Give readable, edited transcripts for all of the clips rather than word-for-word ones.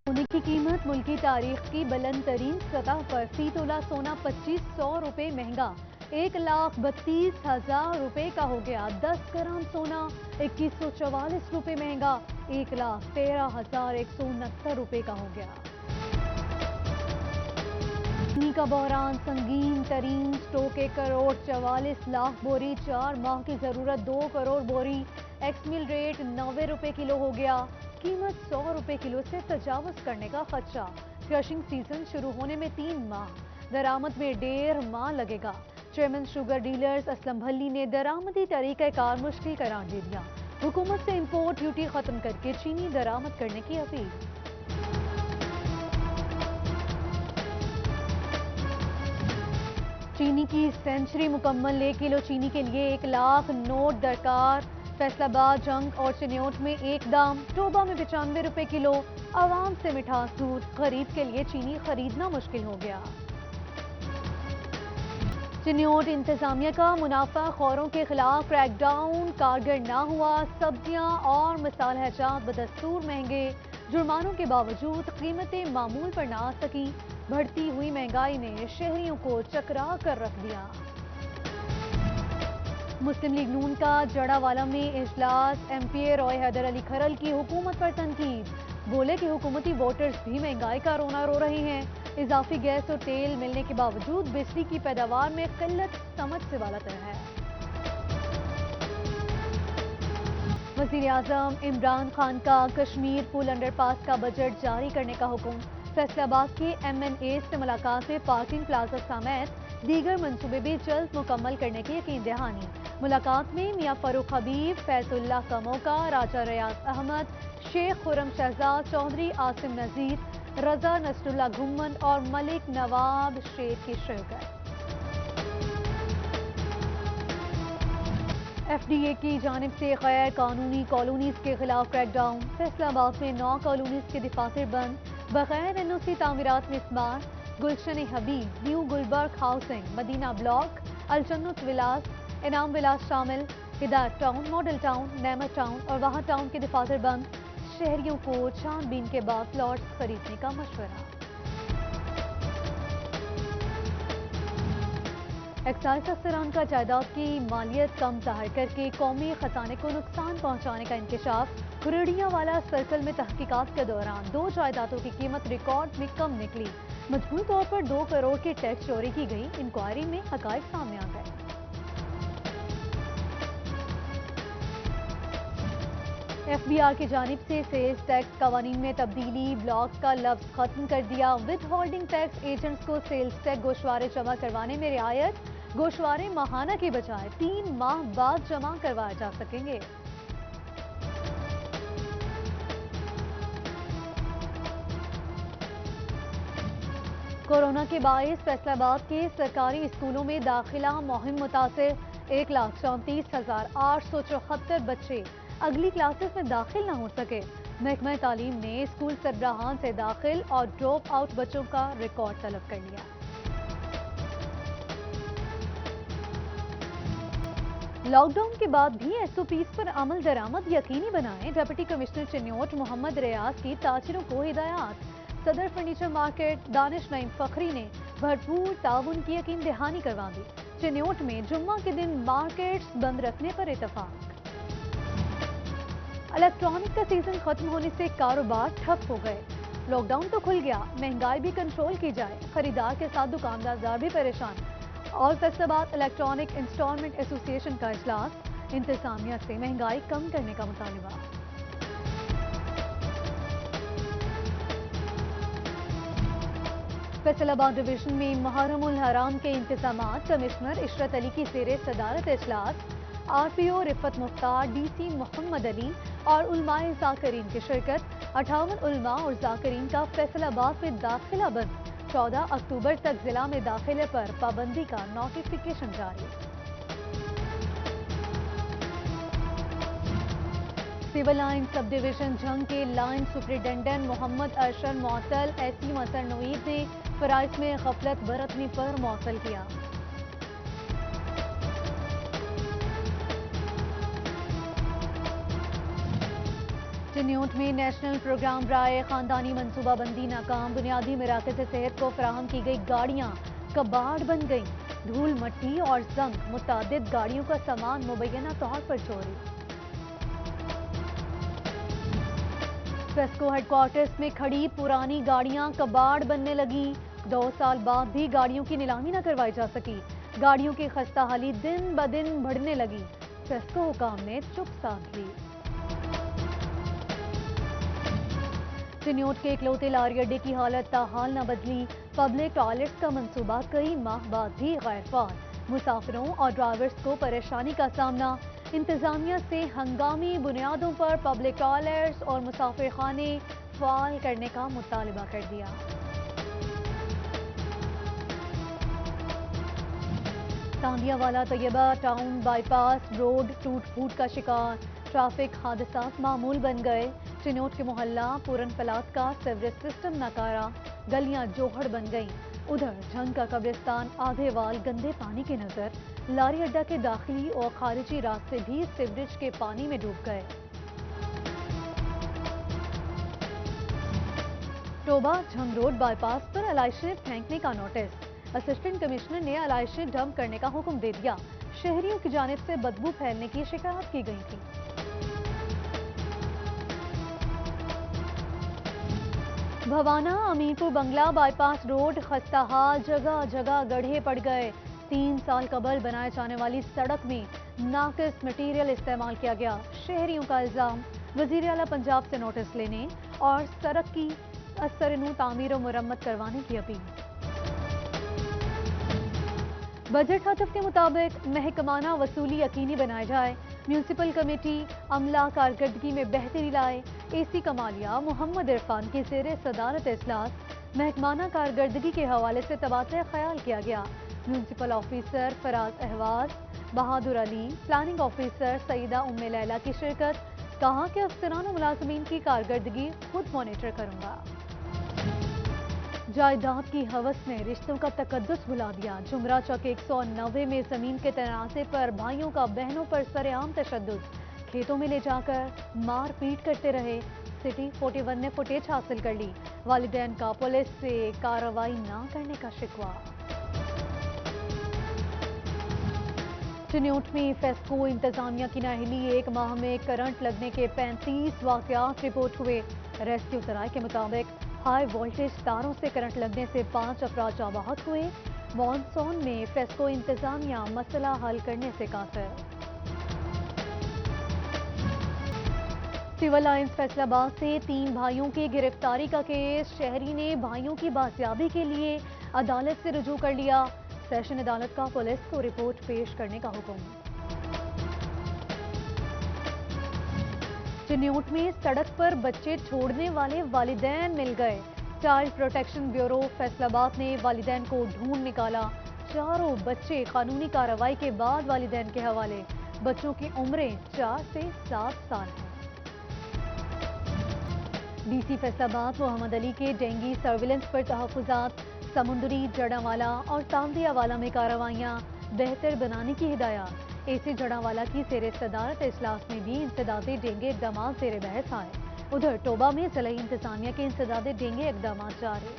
सोने की कीमत मुल्की तारीख की बुलंद तरीन सतह पर फी तोला सोना 2500 रुपए महंगा 1,32,000 रुपए का हो गया। 10 ग्राम सोना 2144 रुपए महंगा 1,13,169 रुपए का हो गया। चीनी का बहरान संगीन तरीन स्टॉक 1,44,00,000 बोरी, 4 माह की जरूरत 2 करोड़ बोरी। एक्स मिल रेट 90 रुपए किलो हो गया। कीमत 100 रुपए किलो से तजावुज करने का खदशा। क्रशिंग सीजन शुरू होने में 3 माह, दरामद में 1.5 माह लगेगा। चेयरमैन शुगर डीलर्स असलम भल्ली ने दरामदी तरीक़ाकार मुश्किल करार दे दिया। हुकूमत से इंपोर्ट ड्यूटी खत्म करके चीनी दरामद करने की अपील। चीनी की सेंचुरी मुकम्मल। 1 किलो चीनी के लिए 1 लाख नोट दरकार। फैसलाबाद, जंग और चिन्योट में एक दाम। टोबा में 95 रुपए किलो। आवाम से मिठास दूर, गरीब के लिए चीनी खरीदना मुश्किल हो गया। चिन्योट इंतजामिया का मुनाफा खौरों के खिलाफ क्रैकडाउन कारगर ना हुआ। सब्जियां और मसाला जात बदस्तूर महंगे। जुर्मानों के बावजूद कीमतें मामूल पर ना आ सकी। बढ़ती हुई महंगाई ने शहरियों को चकरा कर रख दिया। मुस्लिम लीग नून का जड़ावाला में इजलास। एमपीए रॉय हैदर अली खरल की हुकूमत पर तनकीद। बोले कि हुकूमती वोटर्स भी महंगाई का रोना रो रहे हैं। इजाफी गैस और तेल मिलने के बावजूद बिजली की पैदावार में किल्लत समझ से वाला तरह है। वज़ीर आज़म इमरान खान का कश्मीर पुल अंडरपास का बजट जारी करने का हुक्म। फैसलाबाद के MNA से मुलाकात में पार्किंग प्लाजा समेत दीगर मंसूबे भी जल्द मुकम्मल करने की यकीन दहानी। मुलाकात में मियां फरूख हबीब, फैजुल्लाह का मौका, राजा रियाज अहमद, शेख खुरम शहजाद चौधरी, आसिम नजीर, रजा नसरुल्लाह घुम्मन और मलिक नवाब शेख की शिरकत। FDA की जानिब से गैर कानूनी कॉलोनीज के खिलाफ क्रैकडाउन। फैसलाबाद में 9 कॉलोनीज के दफातर बंद। बगैर NOC तामीरात में स्मार्ट। Gulshan Habib, new Gulberg housing, Madina block, Aljannat villas, Inam villas शामिल। Hidayat town, model town, Nemat town और वाहा टाउन के दफातर बंद। शहरियों को छानबीन के बाद प्लॉट्स खरीदने का मशवरा। एक्साइज अफसरान का जायदाद की मालियत कम जाहिर करके कौमी खजाने को नुकसान पहुंचाने का इंकशाफ। खुरड़ियावाला सर्कल में तहकीकात के दौरान 2 जायदादों की कीमत रिकॉर्ड में कम निकली। मजबूरी तौर पर 2 करोड़ की टैक्स चोरी की गई। इंक्वायरी में हकाइक सामने आ गए। FBI की जानिब से सेल्स टैक्स कवानीन में तब्दीली। ब्लॉक्स का लफ्ज खत्म कर दिया। विद होल्डिंग टैक्स एजेंट्स को सेल्स टैक्स गोशवारे जमा करवाने में रियायत। गोशवारे माहाना की बजाय 3 माह बाद जमा करवाए जा सकेंगे। कोरोना के बायस फैसलाबाद के सरकारी स्कूलों में दाखिला मुहिम मुतासिर। 1,34,874 बच्चे अगली क्लासेस में दाखिल न हो सके। महकमा तालीम ने स्कूल सरबराहान से दाखिल और ड्रॉप आउट बच्चों का रिकॉर्ड तलब कर लिया। लॉकडाउन के बाद भी SOPs पर अमल दरामद यकीनी बनाएं। डिप्टी कमिश्नर चिन्योट मोहम्मद रियाज की ताजिरों को हिदायत। सदर फर्नीचर मार्केट दानिश नईम फखरी ने भरपूर ताउन की यकीन दहानी करवा दी। चिन्योट में जुम्मा के दिन मार्केट्स बंद रखने पर इतफाक। इलेक्ट्रॉनिक का सीजन खत्म होने से कारोबार ठप हो गए। लॉकडाउन तो खुल गया, महंगाई भी कंट्रोल की जाए। खरीदार के साथ दुकानदार भी परेशान। और फैसलाबाद इलेक्ट्रॉनिक इंस्टॉलमेंट एसोसिएशन का इजलास। इंतजामिया से महंगाई कम करने का मुतालबा। फैसलाबाद डिवीजन में मुहर्रमुल हराम के इंतजामात। कमिश्नर इशरत अली की ज़ेरे सदारत इजलास। RPO रिफत मुख्तार, DC मोहम्मद अली और उलमाए ज़ाकिरीन की शिरकत। 58 उलमा और ज़ाकिरीन का फैसलाबाद में दाखिला बंद। 14 अक्टूबर तक जिला में दाखिले पर पाबंदी का नोटिफिकेशन जारी। सिविल लाइन सब डिवीजन जंग के लाइन सुपरिटेंडेंट मोहम्मद अरशद मौतल SE मसर नवीद ने फराइज में गफलत बरतने पर मौतल किया। चिन्यूट में नेशनल प्रोग्राम राय खानदानी मनसूबा बंदी नाकाम, बुनियादी मराकज़ सेहत को फराहम की गई गाड़ियाँ कबाड़ बन गईं, धूल मट्टी और जंग, मुतादिद गाड़ियों का सामान मुबैना तौर पर चोरी। फेस्को हेडक्वार्टर्स में खड़ी पुरानी गाड़ियां कबाड़ बनने लगी, 2 साल बाद भी गाड़ियों की नीलामी न करवाई जा सकी, गाड़ियों की खस्ता हाली दिन ब दिन बढ़ने लगी, फेस्को हुकाम ने चुप साध ली। चिन्यूट के इकलौते लारी अड्डे की हालत ताहाल न बदली, पब्लिक टॉयलेट्स का मंसूबा कई माह बाद भी गैर फाल, मुसाफिरों और ड्राइवर्स को परेशानी का सामना, इंतजामिया से हंगामी बुनियादों पर पब्लिक टॉयलेट्स और मुसाफिर खाने फाल करने का मुतालबा कर दिया। तांदियावाला तैयबा टाउन बाईपास रोड टूट फूट का शिकार, ट्रैफिक हादसात मामूल बन गए, चिन्यूट के मोहल्ला पूरन पलात का सीवरेज सिस्टम नाकारा, गलियां जोहड़ बन गईं, उधर झंग का कब्रिस्तान आधे वाल गंदे पानी के नजर, लारी अड्डा के दाखिली और खारिजी रास्ते भी सीवरेज के पानी में डूब गए। टोबा झंग रोड बाईपास पर अलाइशें फेंकने का नोटिस, असिस्टेंट कमिश्नर ने अलाइशें डंप करने का हुक्म दे दिया, शहरियों की जानिब से बदबू फैलने की शिकायत की गई थी। भवाना अमीरपुर बंगला बाईपास रोड खस्ताहाल, जगह जगह गड्ढे पड़ गए, 3 साल कबल बनाए जाने वाली सड़क में नाकिस मटीरियल इस्तेमाल किया गया, शहरियों का इल्जाम, वजीर आला पंजाब से नोटिस लेने और सड़क की असरनू तामीर और मुरम्मत करवाने की अपील। बजट हतफ के मुताबिक महकमाना वसूली यकीनी बनाए जाए, म्यूनसिपल कमेटी अमला कारकर्दगी में बेहतरी लाए, एसी कमालिया मोहम्मद इरफान की ज़ेरे सदारत इजलास, महकमाना कारकर्दगी के हवाले से तबादला ख्याल किया गया, म्यूनसिपल ऑफिसर फराज अहवाज, बहादुर अली, प्लानिंग ऑफिसर सईदा उम्मे लैला की शिरकत, कहा कि अफसरान और मुलाजमीन की कारकर्दगी खुद मॉनिटर करूंगा। जायदाद की हवस ने रिश्तों का तकद्दुस भुला दिया, जुमरा चौक 190 में जमीन के तनाज़े पर भाइयों का बहनों पर सरेआम तशद्दुद, खेतों में ले जाकर मार पीट करते रहे, सिटी 41 ने फुटेज हासिल कर ली, वालिदैन का पुलिस से कार्रवाई न करने का शिकवा। चिन्यूट में फेस्को इंतजामिया की नाअहली, 1 माह में करंट लगने के 35 वाकयात रिपोर्ट हुए, रेस्क्यू सराय के मुताबिक हाई वोल्टेज तारों से करंट लगने से 5 अफराद जाबाहक हुए, मॉनसून में फेस्को इंतजामिया मसला हल करने से कासिर। सिविल लाइंस फैसलाबाद से 3 भाइयों की गिरफ्तारी का केस, शहरी ने भाइयों की बाजियाबी के लिए अदालत से रुजू कर लिया, सेशन अदालत का पुलिस को रिपोर्ट पेश करने का हुक्म। चिन्यूट में सड़क पर बच्चे छोड़ने वाले वालिदैन मिल गए, चाइल्ड प्रोटेक्शन ब्यूरो फैसलाबाद ने वालिदैन को ढूंढ निकाला, चारों बच्चे कानूनी कार्रवाई के बाद वालिदैन के हवाले, बच्चों की उम्रें 4 से 7 साल हैं। डीसी फैसलाबाद मोहम्मद अली के डेंगी सर्विलेंस पर तहफुजात, समुंदरी, जड़ावाला और तांदियावाला में कार्रवाइयाँ बेहतर बनाने की हिदायत, एसी जड़ावाला की ज़ेरे सदारत इजलास में भी इंसदादे डेंगे इक़दामात ज़ेरे बहस आए, उधर टोबा में ज़िला इंतजामिया के इंसदादे डेंगे इक़दामात जारी।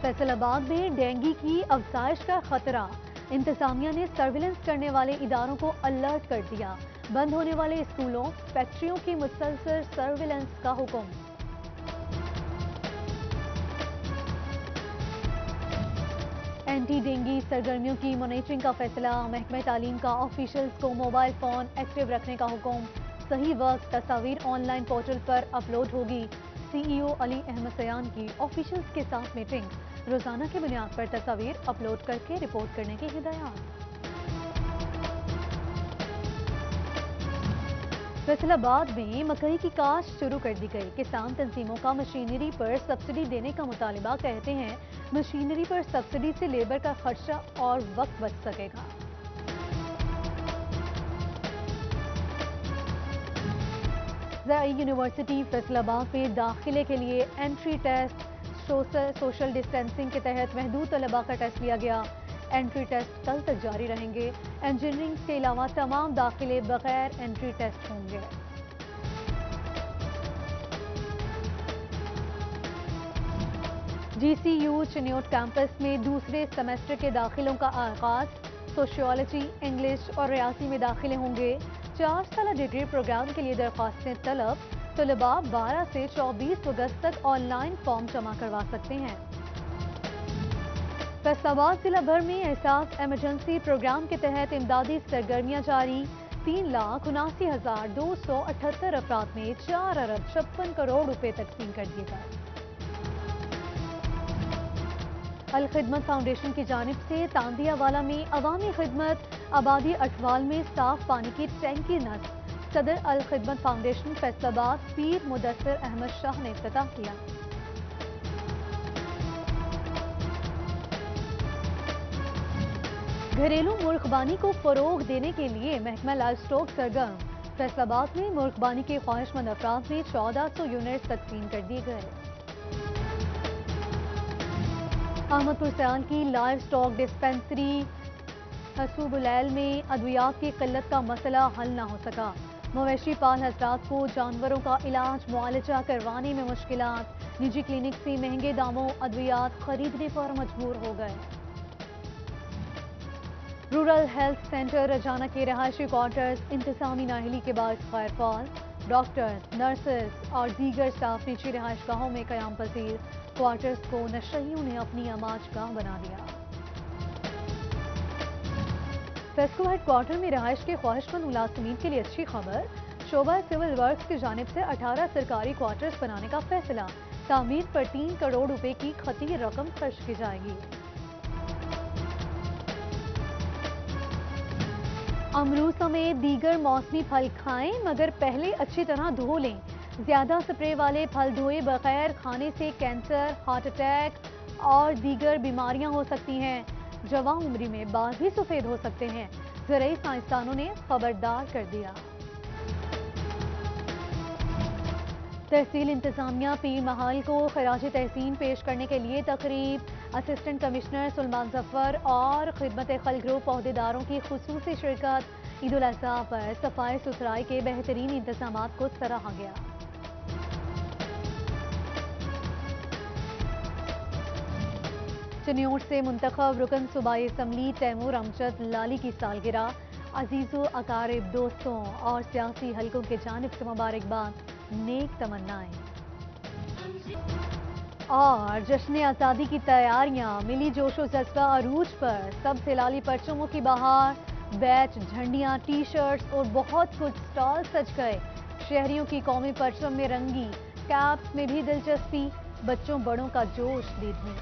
फैसलाबाद में डेंगी की अफजाइश का खतरा, इंतजामिया ने सर्विलेंस करने वाले इदारों को अलर्ट कर दिया, बंद होने वाले स्कूलों, फैक्ट्रियों की मुसलसल सर्विलेंस का हुक्म। एंटी डेंगी सरगर्मियों की मॉनिटरिंग का फैसला, महकमा तालीम का ऑफिशियल्स को मोबाइल फोन एक्टिव रखने का हुक्म, सही वक्त तस्वीर ऑनलाइन पोर्टल पर अपलोड होगी, सीईओ अली अहमद सयान की ऑफिशियल्स के साथ मीटिंग, रोजाना की बुनियाद पर तस्वीर अपलोड करके रिपोर्ट करने की हिदायत। फैसलाबाद में मकई की काश्त शुरू कर दी गई, किसान तंजीमों का मशीनरी पर सब्सिडी देने का मुतालिबा, कहते हैं मशीनरी पर सब्सिडी से लेबर का खर्चा और वक्त बच सकेगा। ज़राई यूनिवर्सिटी फैसलाबाद में दाखिले के लिए एंट्री टेस्ट, सोशल डिस्टेंसिंग के तहत महदूद तलबा का टेस्ट लिया गया, एंट्री टेस्ट कल तक जारी रहेंगे। इंजीनियरिंग के अलावा तमाम दाखिले बगैर एंट्री टेस्ट होंगे। GCU चिन्योट कैंपस में दूसरे सेमेस्टर के दाखिलों का आगाज। सोशियोलॉजी, इंग्लिश और रियासी में दाखिले होंगे। 4 साल डिग्री प्रोग्राम के लिए दरख्वास्तें तलब। तलबा 12 से 24 अगस्त तक ऑनलाइन फॉर्म जमा करवा सकते हैं। फैसलाबाद जिला भर में एहसास इमरजेंसी प्रोग्राम के तहत इमदादी सरगर्मियां जारी। 3,79,278 अफराद में 4 अरब 56 करोड़ रुपए तकसीम कर दिए गए। अल खिदमत फाउंडेशन की जानिब से तांदियावाला में अवामी खिदमत, आबादी अठवाल में साफ पानी की टैंकी नस्ब। सदर अल खिदमत फाउंडेशन फैसलाबाद पीर मुदस्सिर अहमद शाह ने इफ्तिताह किया। घरेलू मुर्गबानी को फरोग देने के लिए महकमा लाइव स्टॉक सरगर्म। फैसलाबाद में मुर्गबानी के ख्वाहिशमंद अफराद में 1400 यूनिट तकसीम कर दिए गए। अहमदपुर सयाल की लाइव स्टॉक डिस्पेंसरी हसूबुलैल में अद्वियात की किल्लत का मसला हल न हो सका। मवेशी पाल हजरात को जानवरों का इलाज मुआलजा करवाने में मुश्किलात। निजी क्लिनिक से महंगे दामों अद्वियात खरीदने पर मजबूर हो गए। रूरल हेल्थ सेंटर रजाना के रहायशी क्वार्टर्स इंतजामी नाअहली के बायस खैरफाल। डॉक्टर्स, नर्सेस और दीगर स्टाफ निजी रहायशगाहों में कयाम पजीर। क्वार्टर्स को नशइयों ने अपनी अमाजगाह बना लिया। फेस्को हेड क्वार्टर में रहायश के ख्वाहिशमंद मुलाजिमीन के लिए अच्छी खबर। शोबा सिविल वर्क्स की जानिब से 18 सरकारी क्वार्टर्स बनाने का फैसला। तामीर पर 3 करोड़ रुपए की खती रकम खर्च की जाएगी। अमरूद समेत दीगर मौसमी फल खाएं, मगर पहले अच्छी तरह धो लें। ज्यादा स्प्रे वाले फल धोए बगैर खाने से कैंसर, हार्ट अटैक और दीगर बीमारियां हो सकती हैं। जवां उम्री में बाल भी सफेद हो सकते हैं। ज़राई साइंसदानों ने खबरदार कर दिया। तहसील इंतजामिया पीर महल को खराज तहसीन पेश करने के लिए तकरीब। असिस्टेंट कमिश्नर सुलेमान जफर और खिदमत खल ग्रुप अहदेदारों की खुसूसी शिरकत। ईद उल अज़हा पर सफाई सुथराई के बेहतरीन इंतजाम को सराहा गया। चिन्योट से मुंतखब रुकन सूबाई असम्बली तैमूर अमजद लाली की सालगिरह। अजीजों, अकारिब, दोस्तों और सियासी हलकों के जानिब से मुबारकबाद, नेक तमन्नाएं। और जश्न आज़ादी की तैयारियां, मिली जोशो जज्बा अरूज पर। सब सिलाली परचमों की बहार, बैच, झंडियां, टी शर्ट्स और बहुत कुछ स्टॉल सज गए। शहरियों की कौमी परचम में रंगी, कैप्स में भी दिलचस्पी, बच्चों बड़ों का जोश दीदनी।